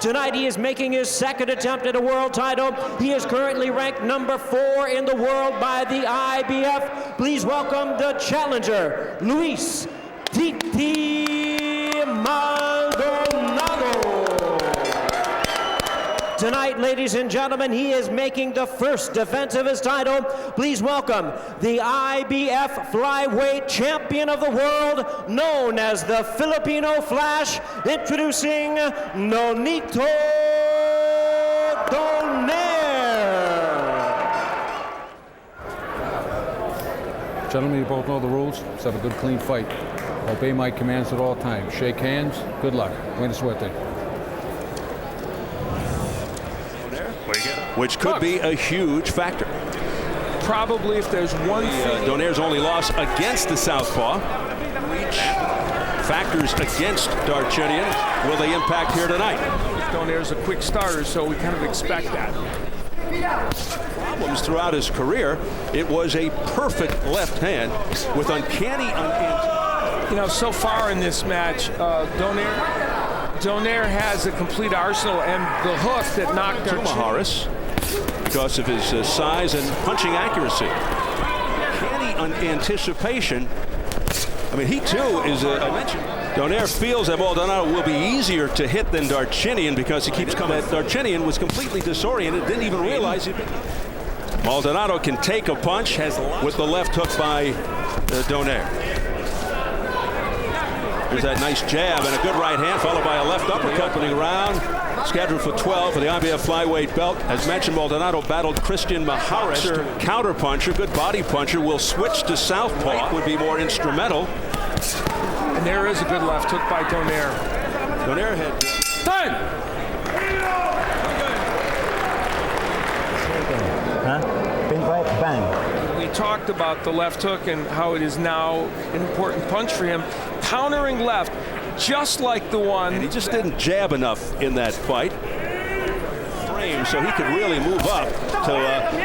Tonight he is making his second attempt at a world title. He is currently ranked number 4 in the world by the IBF. Please welcome the challenger, Luis Maldonado. Tonight, ladies and gentlemen, he is making the first defense of his title. Please welcome the IBF flyweight champion of the world, known as the Filipino Flash, introducing Nonito Donaire. Gentlemen, you both know the rules. Let's have a good, clean fight. Obey my commands at all times. Shake hands. Good luck. Buena suerte. Which could be a huge factor. Probably if there's one thing. Donaire's only loss against the southpaw. Factors against Darchinian. Will they impact here tonight? Donaire's a quick starter, so we kind of expect that. Problems throughout his career. It was a perfect left hand with uncanny. You know, so far in this match, Donaire has a complete arsenal, and the hook that knocked Harris because of his size and punching accuracy. Uncanny anticipation. I mean, he too is, I mentioned, Donaire feels that Maldonado will be easier to hit than Darchinian because he keeps coming. Darchinian was completely disoriented, didn't even realize it. Maldonado can take a punch with the left hook by Donaire. There's that nice jab and a good right hand, followed by a left uppercut winning round. Scheduled for 12 for the IBF flyweight belt. As mentioned, Maldonado battled Christian Maharest, counterpuncher, good body puncher. Will switch to southpaw, would be more instrumental. And there is a good left hook by Donaire. Donaire had time. Pink right, bang. We talked about the left hook and how it is now an important punch for him. Countering left, just like the one. And he just didn't jab enough in that fight. Frame, so he could really move up to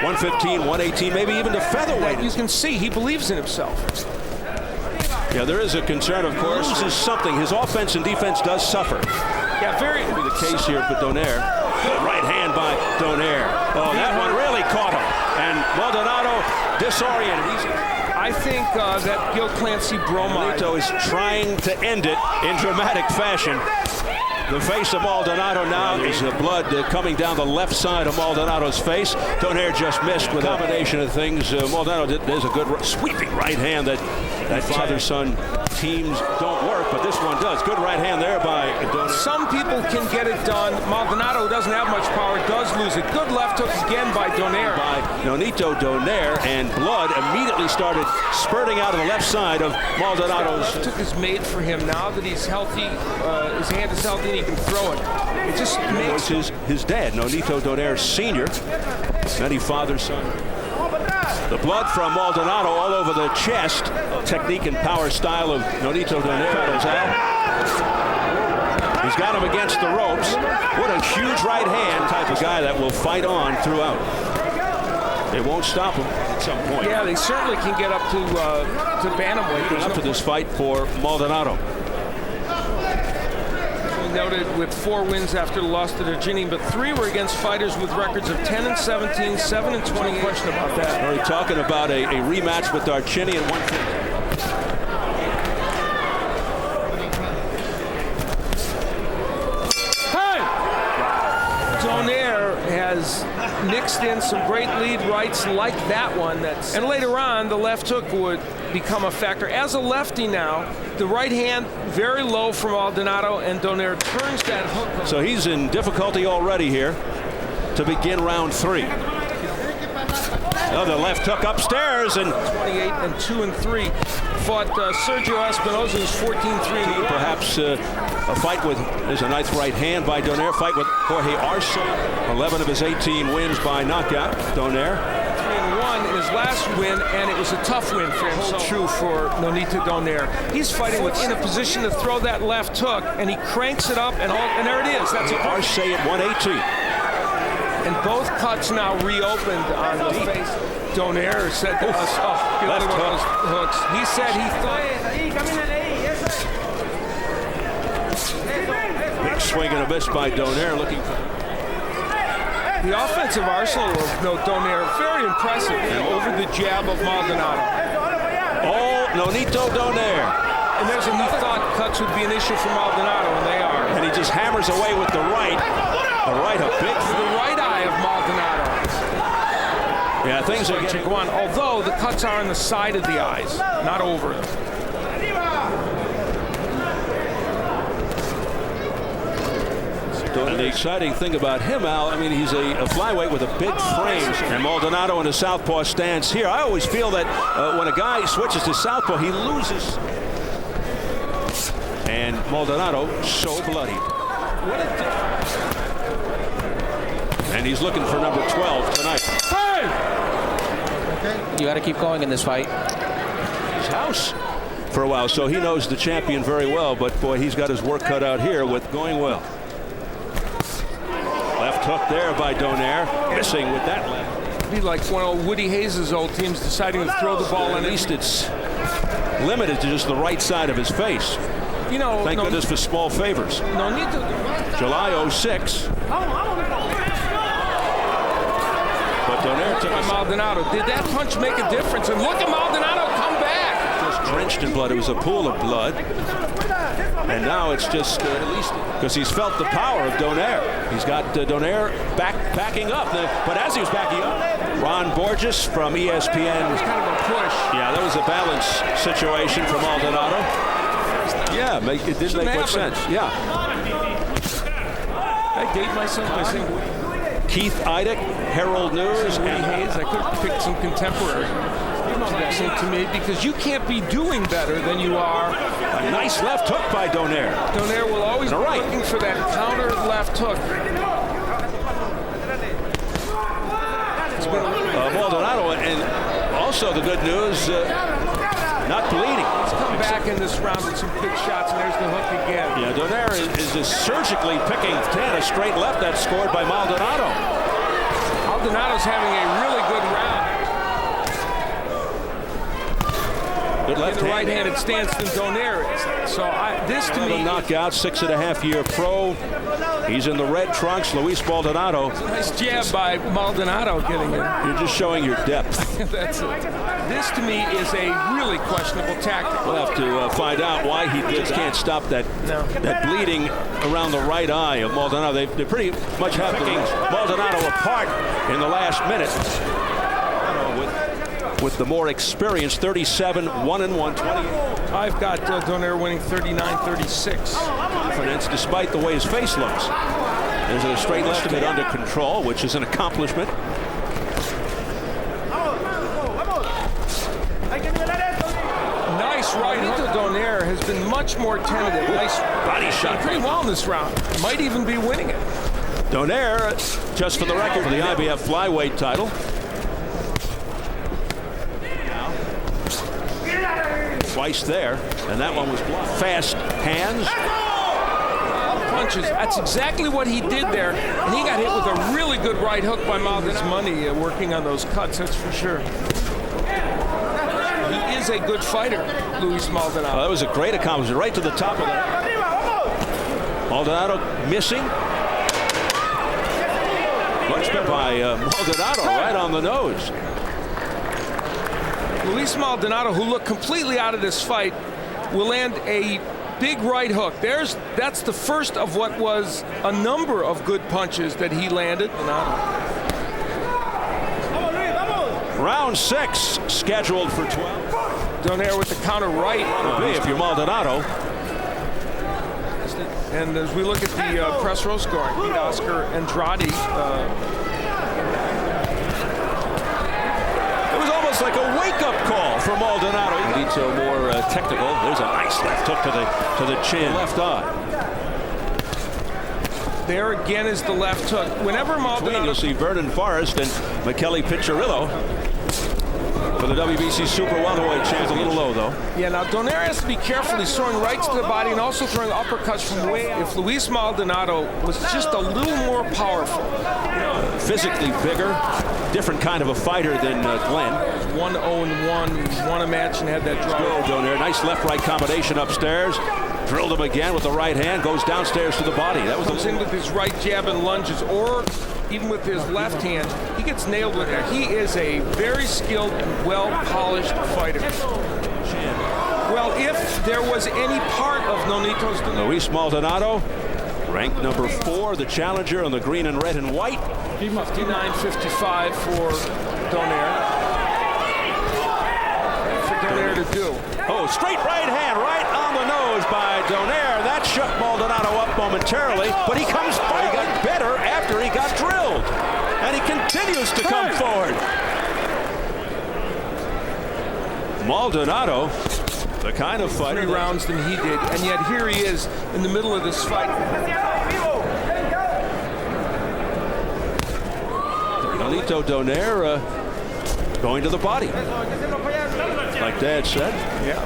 115, 118, maybe even to featherweight. You can see he believes in himself. Yeah, there is a concern, of course. This is something. His offense and defense does suffer. Yeah, very. Be the case here for Donaire. Good right hand by Donaire. Oh, that one really caught him. And Maldonado disoriented. I think that Gil Clancy bromide. Nonito is trying to end it in dramatic fashion. The face of Maldonado now is the blood coming down the left side of Maldonado's face. Donaire just missed with a combination of things. Maldonado there's a good sweeping right hand that father-son teams don't work, but this one does. Good right hand there by Donaire. Some people can get it done. Maldonado, who doesn't have much power, does lose it. Good left hook again by Donaire. By Nonito Donaire, and blood immediately started spurting out of the left side of Maldonado's. Left hook is made for him now that he's healthy. His hand is healthy and he can throw it. It just makes his dad, Nonito Donaire Sr., many father-son. The blood from Maldonado all over the chest. Technique and power style of Nonito Donaire comes out. He's got him against the ropes. What a huge right hand type of guy that will fight on throughout. They won't stop him at some point. Yeah, they certainly can get up to bantamweight. Up to this fight for Maldonado. Noted with 4 wins after the loss to Darchinian, but 3 were against fighters with records of 10 and 17, 7 and 20. No question about that. Are we talking about a rematch with Darchinian? Donaire has mixed in some great lead rights like that one. And later on, the left hook would become a factor. As a lefty now, the right hand very low from Maldonado, and Donaire turns that hook. So he's in difficulty already here to begin round 3. Oh, the left hook upstairs, and 28 and 2 and 3. Fought Sergio Espinosa, who's 14-3. Perhaps a fight with, there's a nice right hand by Donaire. Fight with Jorge Arce. 11 of his 18 wins by knockout. Donaire 3-1 in his last win, and it was a tough win for him. So true for Nonito Donaire. He's fighting in a position to throw that left hook, and he cranks it up, and there it is. That's Arce at 118. And both cuts now reopened on the face. Donaire said to us, left one of those hooks. He said he thought. Big swing and a miss by Donaire, looking for the offensive arsenal of Donaire, very impressive. Over the jab of Maldonado. Oh, Nonito Donaire. And there's you thought cuts would be an issue for Maldonado, and they are. And he just hammers away with the right. The right, a big. The right eye of Maldonado. Yeah, things are getting on. Although the cuts are on the side of the eyes, not over them. And the exciting thing about him, Al, I mean, he's a flyweight with a big frame. And Maldonado in a southpaw stance here. I always feel that when a guy switches to southpaw, he loses. And Maldonado so bloodied. And he's looking for number 12 tonight. Hey! You got to keep going in this fight. His house for a while, so he knows the champion very well. But boy, he's got his work cut out here with going well. Left hook there by Donaire, missing with that left. Be like one of Woody Hayes' old teams deciding to throw the ball in. At least it's limited to just the right side of his face. You know, Thank goodness for small favors. Nonito. July 06. But Donaire took Maldonado. Did that punch make a difference? And look at Maldonado come back. Just drenched in blood. It was a pool of blood. And now it's just at least because he's felt the power of Donaire. He's got Donaire backing up. But as he was backing up, Ron Borges from ESPN. It was kind of a push. Yeah, that was a balance situation for Maldonado. Yeah, it did make much sense. Yeah. I date myself by saying Keith Idek, Herald News, Woody Hayes. I could have picked some contemporary. To me, because you can't be doing better than you are. A nice left hook by Donaire. Donaire will always be looking for that counter left hook. Maldonado, and also the good news, not bleeding. He's come back in this round with some big shots, and there's the hook again. Yeah, Donaire is just surgically picking 10, a straight left that's scored by Maldonado. Maldonado's having a really good round. Good left the right-handed stance than Donaire is. So this to me, knockout, 6.5-year pro. He's in the red trunks. Luis Maldonado. Nice jab by Maldonado getting it. You're just showing your depth. That's it. This to me is a really questionable tactic. We'll have to find out why he just can't stop that bleeding around the right eye of Maldonado. They pretty much have picking Maldonado apart in the last minute. With the more experienced 37-1-1, 20. I've got Donaire winning 39-36. Confidence despite the way his face looks. There's a straight left to get under control, which is an accomplishment. Nice right hook. Donaire has been much more tentative. Nice body shot. Pretty well in this round. Might even be winning it. Donaire, just for the record, for the IBF flyweight title. Twice there, and that one was blocked. Fast hands. Punches. That's exactly what he did there, and he got hit with a really good right hook by Maldonado. His money working on those cuts, that's for sure. He is a good fighter, Luis Maldonado. That was a great accomplishment, right to the top of that. Maldonado missing. Much by Maldonado, right on the nose. Luis Maldonado, who looked completely out of this fight, will land a big right hook. That's the first of what was a number of good punches that he landed. Round 6 scheduled for 12. Donaire with the counter right. If you're Maldonado. And as we look at the press row scoring, Oscar Andrade. It's like a wake-up call for Maldonado. Nonito more technical. There's a nice left hook to the chin. Left eye. There again is the left hook. Whenever Maldonado... You'll see Vernon Forrest and Michele Piccirillo for the WBC Super Welterweight Championship. A little low, though. Yeah, now Donaire has to be careful. He's throwing rights to the body and also throwing uppercuts from way out. If Luis Maldonado was just a little more powerful. Physically bigger, different kind of a fighter than Glenn. 1-0-1, won a match and had that draw. Donaire, nice left-right combination upstairs. Drilled him again with the right hand, goes downstairs to the body. That was Comes in with his right jab and lunges, or even with his left hand. He gets nailed with that. He is a very skilled and well-polished fighter. Well, if there was any part of Nonito's... Luis Maldonado, ranked number 4, the challenger on the green and red and white. 59-55 for Donaire. For Donaire to do. Oh, straight right hand, right on the nose by Donaire. That shut Maldonado up momentarily, but he comes fighting better after he got drilled. And he continues to come forward. Maldonado, the kind of fighter... 3 rounds than he did, and yet here he is in the middle of this fight. Nonito Donaire going to the body. Like Dad said. Yeah.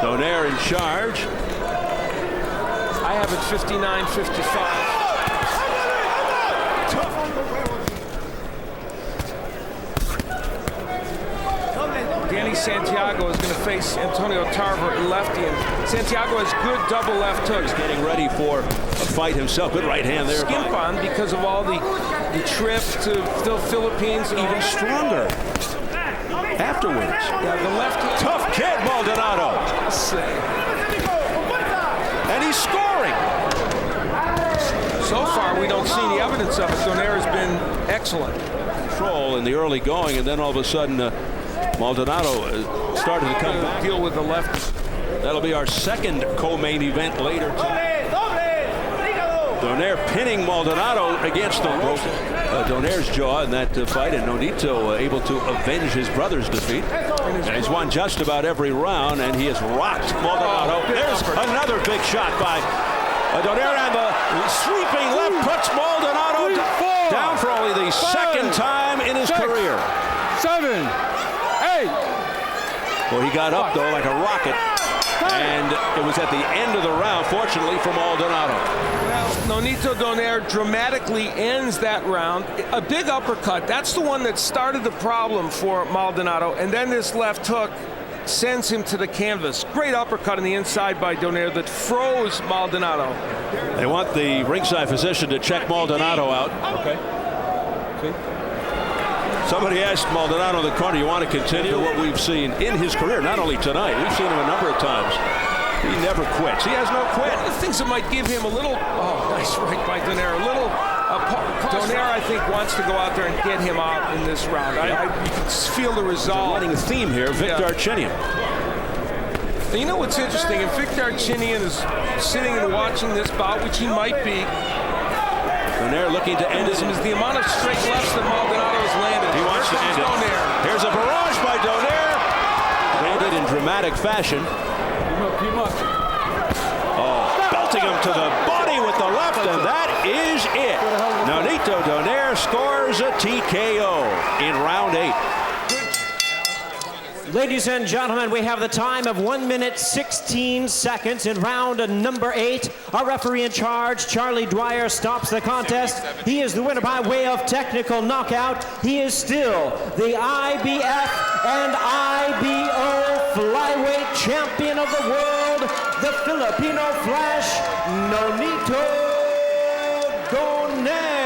Donaire in charge. I have it 59-55. Danny Santiago is going to face Antonio Tarver lefty, and Santiago has good double left hooks. Getting ready for a fight himself. Good right hand there. Skimp on because of all the trip to the Philippines. Even stronger afterwards. Yeah, the left. Tough kid, Maldonado. And he's scoring. So far, we don't see any evidence of it. Donaire has been excellent. Control in the early going, and then all of a sudden, Maldonado started to come back. Deal with the left. That'll be our second co-main event later tonight. Donaire pinning Maldonado against the rope. Donaire's jaw in that fight, and Nonito able to avenge his brother's defeat. And he's won just about every round, and he has rocked Maldonado. There's another big shot by Donaire, and the sweeping left puts Maldonado down for only the second time in his career. 7, 8. Well, he got up, though, like a rocket. And it was at the end of the round, fortunately, for Maldonado. Well, Nonito Donaire dramatically ends that round. A big uppercut. That's the one that started the problem for Maldonado. And then this left hook sends him to the canvas. Great uppercut on the inside by Donaire that froze Maldonado. They want the ringside physician to check Maldonado out. Okay. See? Somebody asked Maldonado in the corner, you want to continue what we've seen in his career, not only tonight. We've seen him a number of times. He never quits. He has no quit. One of the things that might give him a little, nice right by Donaire, a little, Donaire, I think, wants to go out there and get him out in this round. You can feel the resolve. Running theme here, Victor Archinian. And you know what's interesting? If Victor Archinian is sitting and watching this bout, which he might be, Donaire looking to end it. Is the amount of straight lefts that Maldonado has landed. He wants to end it. Donaire. Here's a barrage by Donaire. Landed in dramatic fashion. Belting him to the body with the left, and that is it. Nonito Donaire scores a TKO in round 8. Ladies and gentlemen, we have the time of 1 minute 16 seconds in round number 8. Our referee in charge, Charlie Dwyer, stops the contest. He is the winner by way of technical knockout. He is still the IBF and IBO flyweight champion of the world, the Filipino Flash, Nonito Donaire.